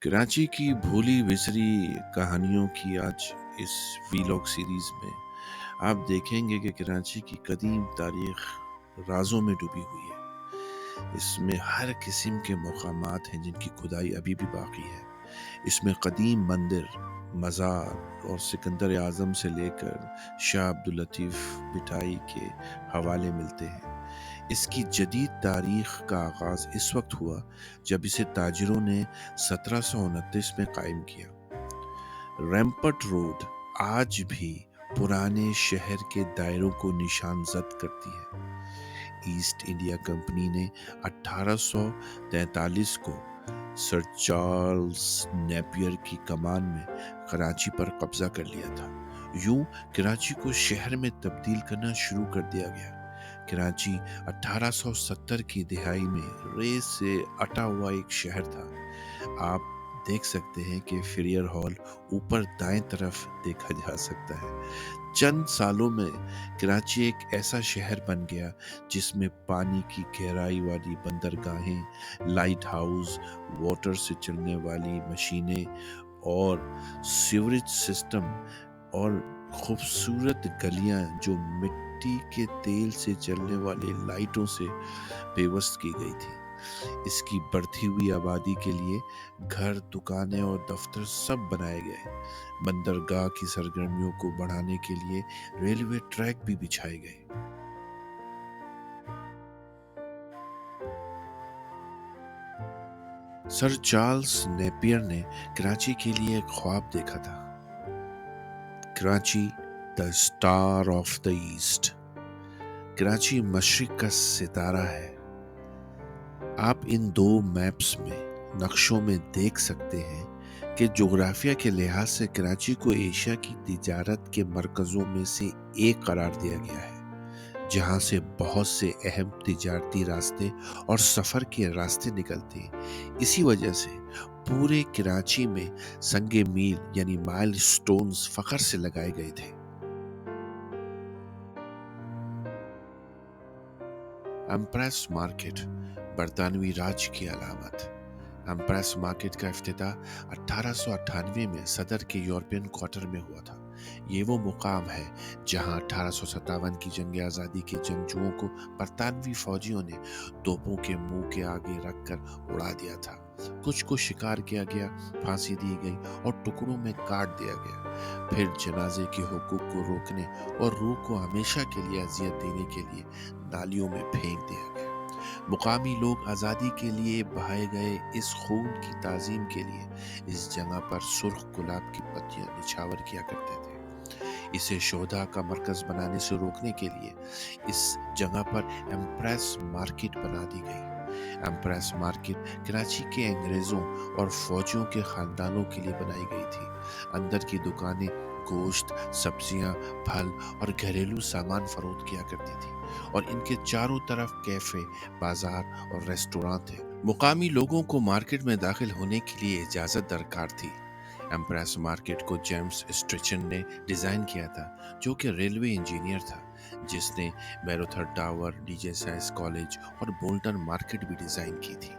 कराची की भूली बिसरी कहानियों की आज इस वीलॉग सीरीज में आप देखेंगे कि कराची की कदीम तारीख राजों में डूबी हुई है। इसमें हर किस्म के मकामात हैं जिनकी खुदाई अभी भी बाकी है। इसमें कदीम मंदिर, मज़ार और सिकंदर आज़म से लेकर शाह अब्दुल लतीफ़ मिठाई के हवाले मिलते हैं। इसकी जदीद तारीख का आगाज़ इस वक्त हुआ जब इसे ताजिरों ने 1729 में कायम किया। रैम्पट रोड आज भी पुराने शहर के दायरों को निशानजद करती है। ईस्ट इंडिया कंपनी ने 1843 को सर चार्ल्स नेपियर की कमान में कराची पर कब्जा कर लिया था। यूं कराची को शहर में तब्दील करना शुरू कर दिया गया। कराची 1870 की दिहाई में रेत से अटा हुआ एक शहर था। आप देख सकते हैं कि फेरियर हॉल ऊपर दाएं तरफ देखा जा सकता है। चंद सालों में कराची एक ऐसा शहर बन गया जिसमें पानी की गहराई वाली बंदरगाहें, लाइट हाउस, वाटर से चलने वाली मशीनें और सीवरेज सिस्टम और खूबसूरत गलियां जो मिट्टी के तेल से चलने वाले लाइटों से पेवस्त की गई थी। इसकी बढ़ती हुई आबादी के लिए घर, दुकानें और दफ्तर सब बनाए गए। बंदरगाह की सरगर्मियों को बढ़ाने के लिए रेलवे ट्रैक भी बिछाए गए। सर चार्ल्स नेपियर ने कराची के लिए एक ख्वाब देखा था। Karachi the star of the east. Karachi मशरिक का सितारा है। आप इन दो मैप्स में नक्शों में देख सकते हैं कि जोग्राफिया के लिहाज से कराची को एशिया की तिजारत के मरकज़ों में से एक करार दिया गया है, जहां से बहुत से अहम तिजारती रास्ते और सफ़र के रास्ते निकलते हैं। इसी वजह से पूरे कराची में संगे मील यानी माइल स्टोन्स फखर से लगाए गए थे। एम्प्रेस मार्केट बरतानवी राज की अलामत। एम्प्रेस मार्केट का इफ्तिताह 1898 में सदर के यूरोपियन क्वार्टर में हुआ था। ये वो मुकाम है जहां 1857 की जंग आज़ादी के जंगजुओं को बरतानवी फौजियों ने तोपों के मुंह के आगे रखकर उड़ा दिया था। कुछ को शिकार किया गया, फांसी दी गई और टुकड़ों में काट दिया गया। फिर जनाजे के हुकूक को रोकने और रूह को हमेशा के लिए अजियत देने के लिए नालियों में फेंक दिया गया। मुकामी लोग आज़ादी के लिए बहाए गए इस खून की ताज़ीम के लिए इस जगह पर सुर्ख गुलाब की पत्तियां निछावर किया करते थे। इसे शोधा का मरकज बनाने से रोकने के लिए इस जगह पर एम्प्रेस मार्केट बना दी गई। एम्प्रेस मार्केट कराची के अंग्रेजों और फौजियों के खानदानों के लिए बनाई गई थी। अंदर की दुकानें गोश्त, सब्जियां, फल और घरेलू सामान फरोख्त किया करती थी और इनके चारों तरफ कैफे, बाजार और रेस्टोरेंट थे। मुकामी लोगों को मार्केट में दाखिल होने के लिए इजाजत दरकार थी। एम्प्रेस मार्केट को जेम्स स्ट्रिचन ने डिजाइन किया था, जो कि रेलवे इंजीनियर था, जिसने marathon tower, DJ science college और बोल्टन मार्केट भी डिजाइन की थी।